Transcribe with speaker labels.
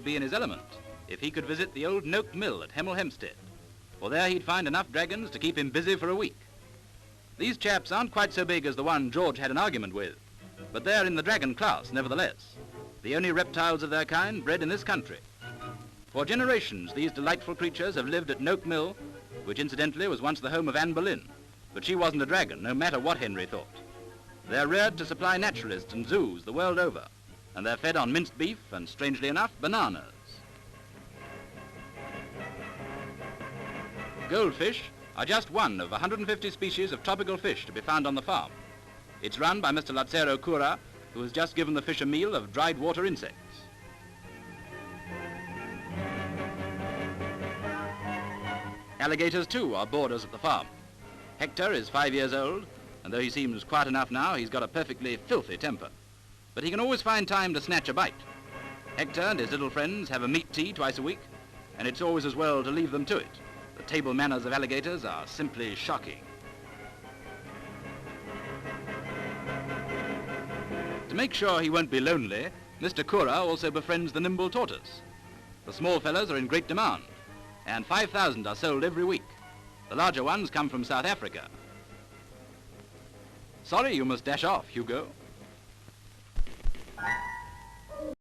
Speaker 1: would be in his element if he could visit the old Noak Mill at Hemel, Hempstead, for there he'd find enough dragons to keep him busy for a week. These chaps aren't quite so big as the one George had an argument with, but they're in the dragon class nevertheless, the only reptiles of their kind bred in this country. For generations, these delightful creatures have lived at Noak Mill, which incidentally was once the home of Anne Boleyn, but she wasn't a dragon, no matter what Henry thought. They're reared to supply naturalists and zoos the world over, and they're fed on minced beef and, strangely enough, bananas. Goldfish are just one of 150 species of tropical fish to be found on the farm. It's run by Mr Lazzero Cura, who has just given the fish a meal of dried water insects. Alligators, too, are boarders at the farm. Hector is 5 years old, and though he seems quiet enough now, he's got a perfectly filthy temper. But he can always find time to snatch a bite. Hector and his little friends have a meat tea twice a week, and it's always as well to leave them to it. The table manners of alligators are simply shocking. To make sure he won't be lonely, Mr Cura also befriends the nimble tortoise. The small fellows are in great demand, and 5,000 are sold every week. The larger ones come from South Africa. Sorry, you must dash off, Hugo.